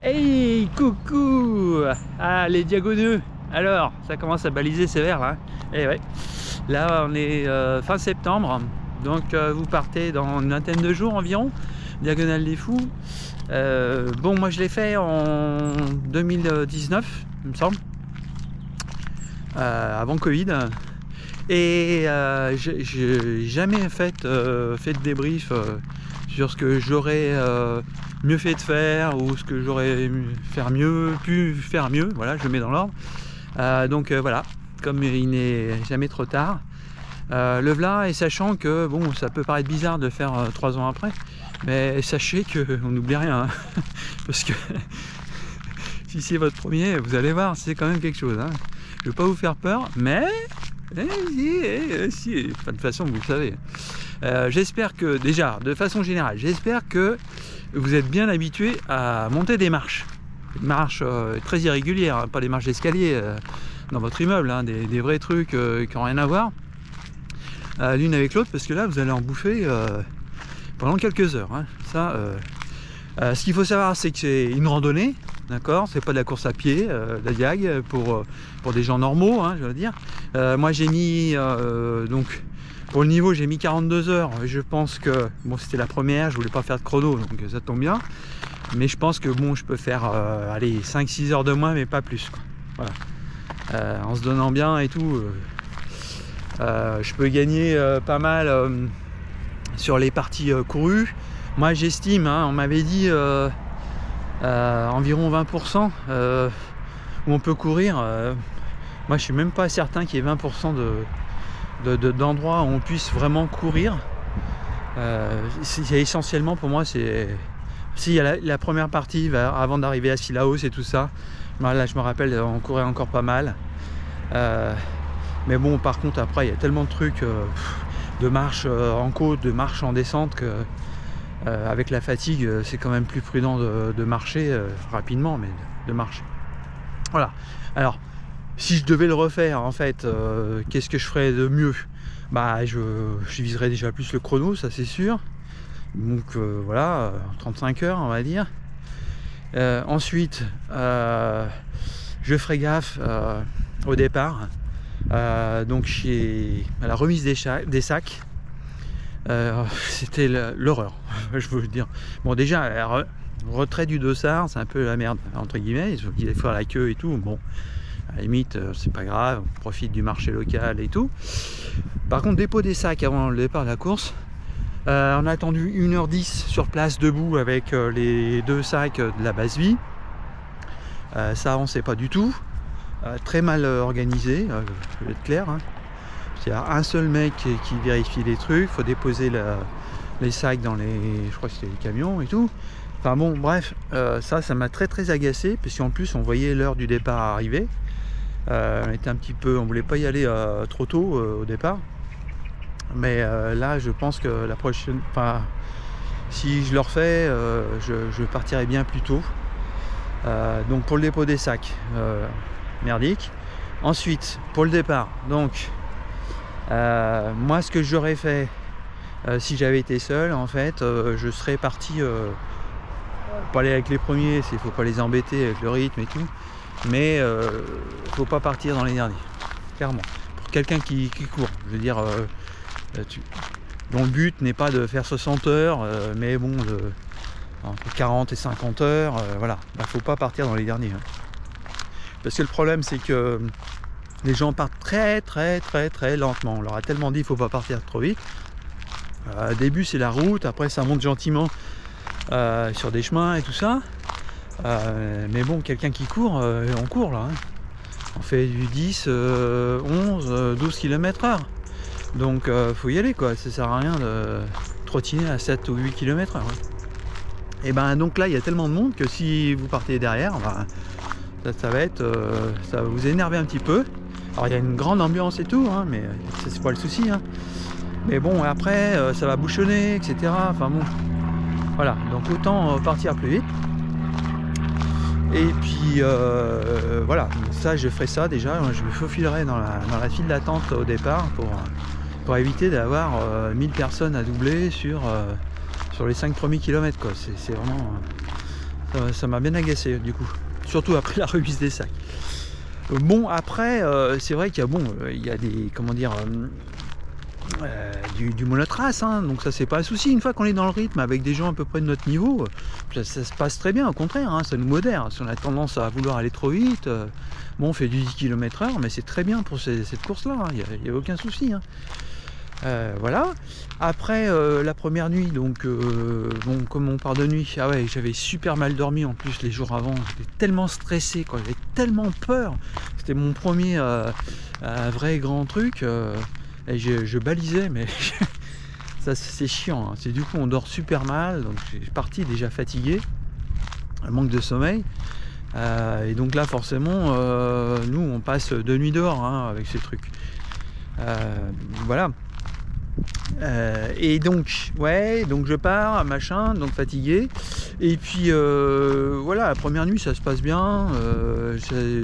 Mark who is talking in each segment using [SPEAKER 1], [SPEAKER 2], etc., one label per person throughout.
[SPEAKER 1] Hey, coucou! Ah, les diagoneux! Alors, ça commence à baliser sévère là. Eh ouais. Là, on est fin septembre, donc vous partez dans une vingtaine de jours environ, Diagonale des Fous. Bon, moi je l'ai fait en 2019, il me semble, avant Covid. Et j'ai jamais fait de débrief sur ce que j'aurais mieux fait de faire ou ce que j'aurais pu faire mieux. Voilà, je le mets dans l'ordre. Donc voilà, comme il n'est jamais trop tard, le voilà, et sachant que bon, ça peut paraître bizarre de le faire 3 ans après, mais sachez qu'on n'oublie rien, hein. Parce que si c'est votre premier, vous allez voir, c'est quand même quelque chose, hein. Je ne veux pas vous faire peur, mais si, de toute façon vous le savez. J'espère que déjà, de façon générale, j'espère que vous êtes bien habitué à monter des marches. Des marches très irrégulières, hein, pas des marches d'escalier dans votre immeuble, hein, des vrais trucs qui n'ont rien à voir l'une avec l'autre, parce que là vous allez en bouffer pendant quelques heures, hein. Ça, ce qu'il faut savoir, c'est que c'est une randonnée, d'accord, c'est pas de la course à pied, la diag pour des gens normaux, hein, je veux dire. Moi j'ai mis donc pour le niveau j'ai mis 42 heures. Je pense que bon, c'était la première, je voulais pas faire de chrono, donc ça tombe bien, mais je pense que bon, je peux faire allez, 5-6 heures de moins, mais pas plus, quoi. Voilà. En se donnant bien et tout, je peux gagner pas mal sur les parties courues. Moi j'estime, hein, on m'avait dit environ 20% où on peut courir. Moi je suis même pas certain qu'il y ait 20% d'endroits où on puisse vraiment courir. C'est essentiellement pour moi, c'est si il y a la première partie avant d'arriver à Sillaos et tout ça. Là je me rappelle, on courait encore pas mal. Mais bon, par contre après il y a tellement de trucs de marche en côte, de marche en descente, que avec la fatigue c'est quand même plus prudent de marcher rapidement, mais de marcher. Voilà. Alors si je devais le refaire, en fait, qu'est-ce que je ferais de mieux? Bah je viserais déjà plus le chrono, ça c'est sûr. Donc voilà, 35 heures on va dire. Ensuite je ferai gaffe au départ. Donc à la remise des sacs, c'était l'horreur, je veux dire. Bon, déjà retrait du dossard, c'est un peu la merde entre guillemets, il faut qu'il faire la queue et tout. Bon, à la limite c'est pas grave, on profite du marché local et tout. Par contre, dépôt des sacs avant le départ de la course, on a attendu 1h10 sur place debout avec les 2 sacs de la base vie. Ça avançait pas du tout. Très mal organisé, je vais être clair, hein. Il y a un seul mec qui vérifie les trucs, il faut déposer les sacs dans je crois que c'était les camions et tout. Enfin bon, bref, ça m'a très agacé, parce qu'en plus on voyait l'heure du départ arriver. On était un petit peu, on voulait pas y aller trop tôt au départ. Mais là je pense que la prochaine, enfin si je le refais, je partirai bien plus tôt. Donc pour le dépôt des sacs, merdique. Ensuite pour le départ, donc moi ce que j'aurais fait si j'avais été seul, en fait, je serais parti pas aller avec les premiers, il faut pas les embêter avec le rythme et tout, mais faut pas partir dans les derniers, clairement, pour quelqu'un qui court, je veux dire, dont le but n'est pas de faire 60 heures, mais bon, entre 40 et 50 heures, voilà, faut pas partir dans les derniers, hein. Parce que le problème c'est que les gens partent très lentement. On leur a tellement dit il faut pas partir trop vite. Au début c'est la route, après ça monte gentiment sur des chemins et tout ça. Mais bon, quelqu'un qui court, on court là, hein. On fait du 10, 11, 12 km/h. Donc faut y aller, quoi. Ça sert à rien de trottiner à 7 ou 8 km/h, hein. Et ben donc là il y a tellement de monde que si vous partez derrière, ben, ça va vous énerver un petit peu. Alors il y a une grande ambiance et tout, hein, mais c'est pas le souci, hein. Mais bon, après ça va bouchonner, etc. Enfin bon, voilà, donc autant partir plus vite. Et puis voilà, ça je ferai ça déjà, je me faufilerai dans la file d'attente au départ pour éviter d'avoir 1000 personnes à doubler sur les 5 premiers kilomètres, quoi. C'est vraiment Ça m'a bien agacé du coup. Surtout après la remise des sacs. Bon après, c'est vrai qu'il y a il y a des, comment dire, du monotrace, hein, donc ça c'est pas un souci. Une fois qu'on est dans le rythme avec des gens à peu près de notre niveau, ça se passe très bien, au contraire, hein, ça nous modère. Si on a tendance à vouloir aller trop vite, bon, on fait du 10 km/h, mais c'est très bien pour cette course-là, hein, il n'y a aucun souci. Hein. Voilà. Après la première nuit, donc bon, comme on part de nuit, ah ouais, j'avais super mal dormi en plus les jours avant, j'étais tellement stressé, quoi, j'avais tellement peur. C'était mon premier vrai grand truc. Et je balisais, mais ça c'est chiant, hein. C'est du coup on dort super mal, donc je suis parti déjà fatigué, un manque de sommeil, et donc là forcément nous on passe 2 nuits dehors, hein, avec ces trucs, voilà. Et donc ouais, donc je pars machin, donc fatigué, et puis voilà, la première nuit ça se passe bien,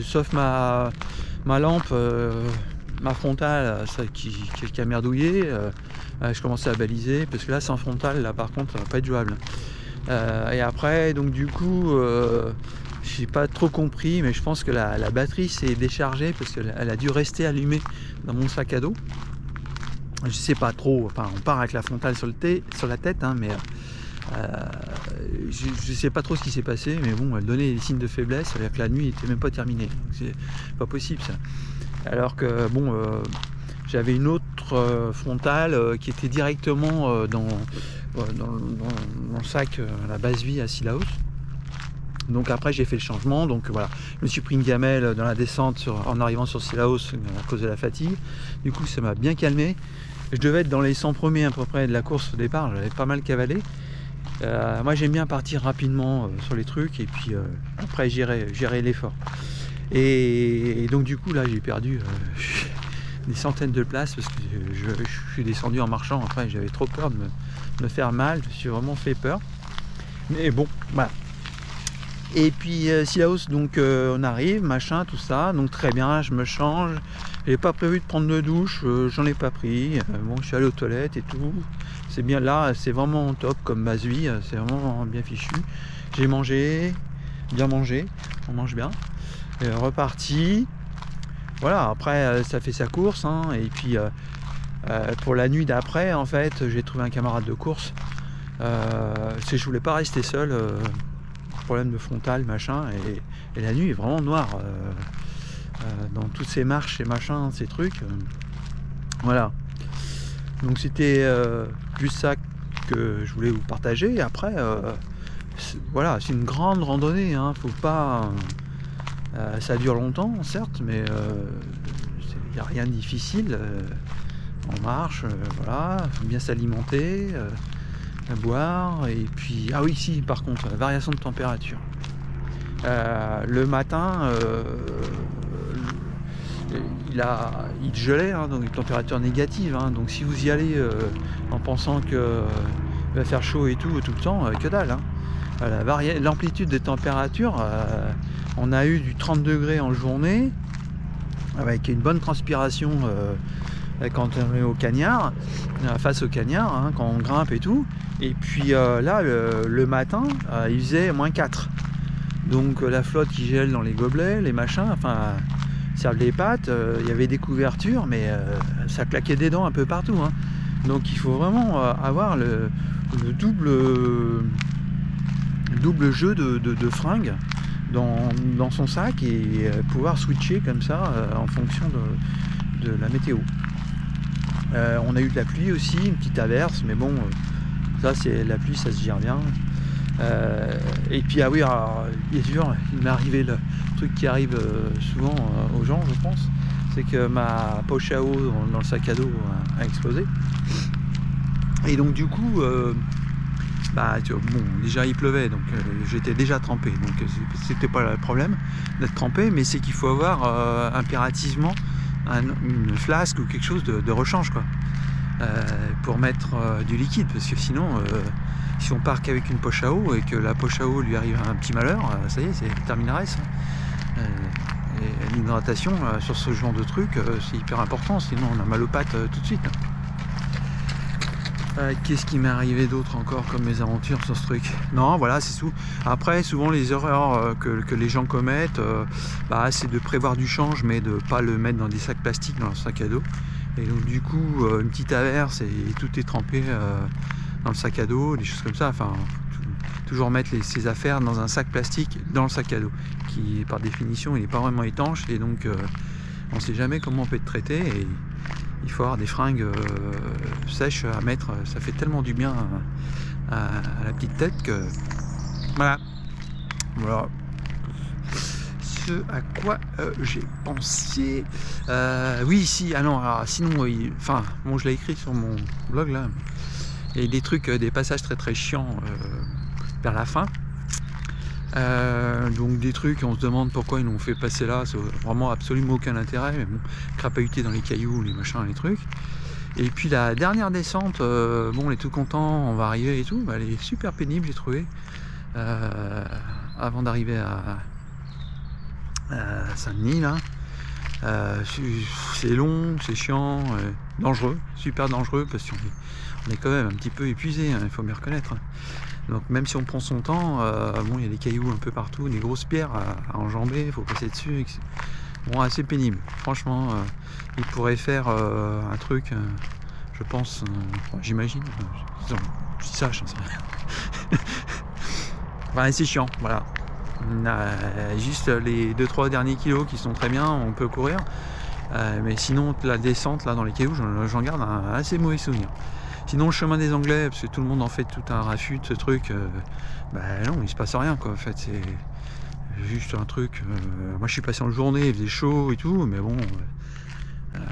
[SPEAKER 1] sauf ma lampe, ma frontale, ça qui a merdouillé. Je commençais à baliser parce que là sans frontale, là par contre ça va pas être jouable. Et après donc du coup j'ai pas trop compris, mais je pense que la batterie s'est déchargée parce qu'elle a dû rester allumée dans mon sac à dos. Je sais pas trop, enfin on part avec la frontale sur la tête, hein, mais je sais pas trop ce qui s'est passé, mais bon, elle donnait des signes de faiblesse, c'est-à-dire que la nuit était même pas terminée, donc c'est pas possible ça. Alors que bon, j'avais une autre frontale qui était directement dans le sac à la base vie à Sillaos. Donc après j'ai fait le changement, donc voilà, je me suis pris une gamelle dans la descente en arrivant sur Sillaos à cause de la fatigue. Du coup ça m'a bien calmé. Je devais être dans les 100 premiers à peu près de la course au départ, j'avais pas mal cavalé. Moi j'aime bien partir rapidement sur les trucs et puis après gérer l'effort. Et donc du coup là j'ai perdu des centaines de places parce que je suis descendu en marchant. Après j'avais trop peur de me faire mal, je me suis vraiment fait peur. Mais bon, voilà. Et puis Sillaos, donc on arrive, machin, tout ça, donc très bien, je me change. J'ai pas prévu de prendre de douche, j'en ai pas pris. Bon, je suis allé aux toilettes et tout. C'est bien là, c'est vraiment top comme base vie, c'est vraiment bien fichu. J'ai mangé, bien mangé, on mange bien. Reparti. Voilà, après ça fait sa course, hein, et puis pour la nuit d'après, en fait, j'ai trouvé un camarade de course. Je voulais pas rester seul. Problème de frontale machin, et la nuit est vraiment noire dans toutes ces marches et machin, ces trucs, voilà. Donc c'était juste ça que je voulais vous partager. Après voilà, c'est une grande randonnée, hein, faut pas ça dure longtemps certes, mais il n'y a rien de difficile. On marche, voilà, faut bien s'alimenter, à boire, et puis ah oui, si, par contre la variation de température, le matin il gelait, hein, donc une température négative, hein, donc si vous y allez en pensant que il va faire chaud et tout le temps, que dalle, hein. L'amplitude des températures, on a eu du 30 degrés en journée avec une bonne transpiration quand on est au cagnard, face au cagnard, hein, quand on grimpe et tout. Et puis là, le matin, il faisait -4. Donc la flotte qui gèle dans les gobelets, les machins, enfin, servent les pattes, il y avait des couvertures, mais ça claquait des dents un peu partout, hein. Donc il faut vraiment avoir le double jeu de fringues dans son sac et pouvoir switcher comme ça en fonction de la météo. On a eu de la pluie aussi, une petite averse, mais bon, ça c'est la pluie, ça se gère bien. Et puis ah oui, alors, bien sûr, il m'est arrivé le truc qui arrive souvent aux gens, je pense, c'est que ma poche à eau dans le sac à dos a explosé. Et donc du coup, bon, déjà il pleuvait, donc j'étais déjà trempé, donc c'était pas le problème d'être trempé, mais c'est qu'il faut avoir impérativement une flasque ou quelque chose de rechange, quoi, pour mettre du liquide, parce que sinon si on part qu'avec une poche à eau et que la poche à eau lui arrive un petit malheur, ça y est, c'est terminerait ça. Et l'hydratation sur ce genre de truc, c'est hyper important, sinon on a mal aux pattes tout de suite. Qu'est-ce qui m'est arrivé d'autre encore comme mésaventures sur ce truc? Non, voilà, c'est tout. Après, souvent les erreurs que les gens commettent, c'est de prévoir du change, mais de pas le mettre dans des sacs plastiques dans leur sac à dos. Et donc du coup, une petite averse et tout est trempé dans le sac à dos, des choses comme ça. Enfin, toujours mettre ses affaires dans un sac plastique dans le sac à dos, qui par définition, il n'est pas vraiment étanche, et donc on ne sait jamais comment on peut être traité. Et il faut avoir des fringues sèches à mettre, ça fait tellement du bien à la petite tête que voilà ce à quoi j'ai pensé. Oui, si, ah non, alors, sinon, bon, je l'ai écrit sur mon blog là, et des trucs, des passages très très chiants vers la fin. Donc des trucs, on se demande pourquoi ils l'ont fait passer là, c'est vraiment absolument aucun intérêt, mais bon, crapahuter dans les cailloux, les machins, les trucs. Et puis la dernière descente, bon, on est tout content, on va arriver et tout, elle est super pénible, j'ai trouvé, avant d'arriver à Saint-Denis là. C'est long, c'est chiant, dangereux, super dangereux, parce qu'on est quand même un petit peu épuisé, hein, il faut bien reconnaître. Donc même si on prend son temps, bon, il y a des cailloux un peu partout, des grosses pierres à enjamber, il faut passer dessus. Bon, assez pénible. Franchement, il pourrait faire un truc, je pense, j'imagine. Je dis ça, j'en sais rien. Enfin, c'est chiant, voilà. Juste les 2-3 derniers kilos qui sont très bien, on peut courir. Mais sinon, la descente là dans les cailloux, j'en garde un assez mauvais souvenir. Sinon, le chemin des Anglais, parce que tout le monde en fait tout un raffut de ce truc, non, il se passe rien quoi. En fait, c'est juste un truc. Moi, je suis passé en journée, il faisait chaud et tout, mais bon,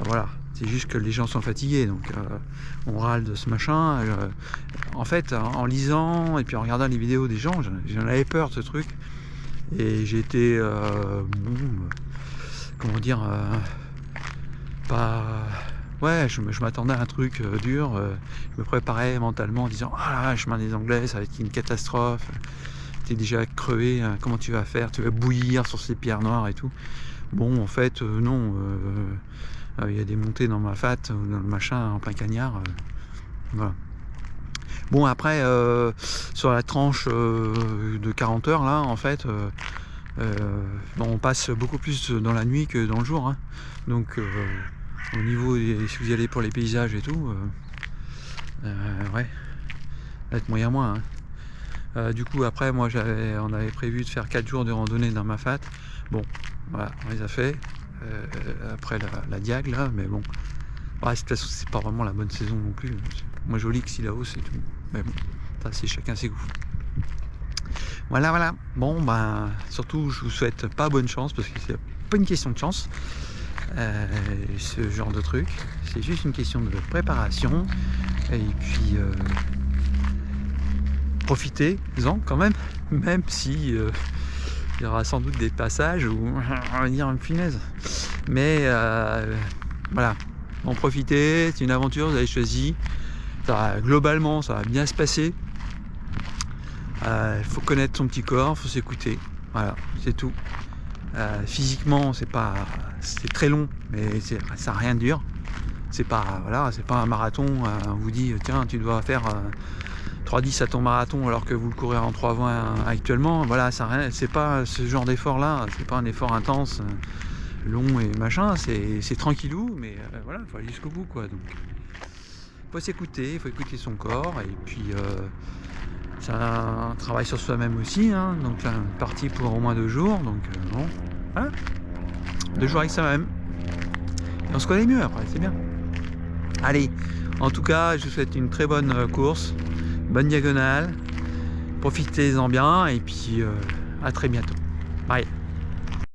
[SPEAKER 1] voilà. C'est juste que les gens sont fatigués, donc on râle de ce machin. En fait, en lisant et puis en regardant les vidéos des gens, j'en avais peur de ce truc. Et j'étais, comment dire, pas... Ouais, je m'attendais à un truc dur, je me préparais mentalement en disant « Ah là, le chemin des Anglais, ça va être une catastrophe, t'es déjà crevé, hein, comment tu vas faire, tu vas bouillir sur ces pierres noires et tout. » Bon, en fait, non, il y a des montées dans ma fat, ou dans le machin, en plein cagnard, voilà. Bon, après, sur la tranche de 40 heures, là, en fait, on passe beaucoup plus dans la nuit que dans le jour, hein. Donc, au niveau si vous y allez pour les paysages et tout, ouais, va être moyen moins, hein. Du coup, après, moi, on avait prévu de faire 4 jours de randonnée dans ma fat. Bon, voilà, on les a fait après la diag, là, mais bon, ouais, de toute façon, c'est pas vraiment la bonne saison non plus. Moi, joli que si là-haut, c'est tout. Mais bon, ça, c'est chacun ses goûts. Voilà. Bon, surtout, je vous souhaite pas bonne chance, parce que c'est pas une question de chance, ce genre de truc. C'est juste une question de préparation. Et puis, profitez-en quand même si il y aura sans doute des passages où on va dire une punaise. Mais voilà, en profitez, c'est une aventure, vous avez choisi. Globalement, ça va bien se passer. Il faut connaître son petit corps, il faut s'écouter. Voilà, c'est tout. Physiquement, c'est très long, mais ça n'a rien de dur. C'est pas un marathon. On vous dit tiens, tu dois faire 3,10 à ton marathon alors que vous le courez en 3,20 actuellement. Voilà, c'est pas ce genre d'effort là. C'est pas un effort intense, long et machin. C'est tranquillou, mais voilà, il faut aller jusqu'au bout quoi. Donc, faut s'écouter, il faut écouter son corps, et puis c'est un travail sur soi-même aussi, hein, donc là, parti pour au moins 2 jours, donc bon, voilà, 2 jours avec soi-même, et on se connaît mieux après, c'est bien. Allez, en tout cas, je vous souhaite une très bonne course, bonne diagonale, profitez-en bien, et puis à très bientôt. Bye.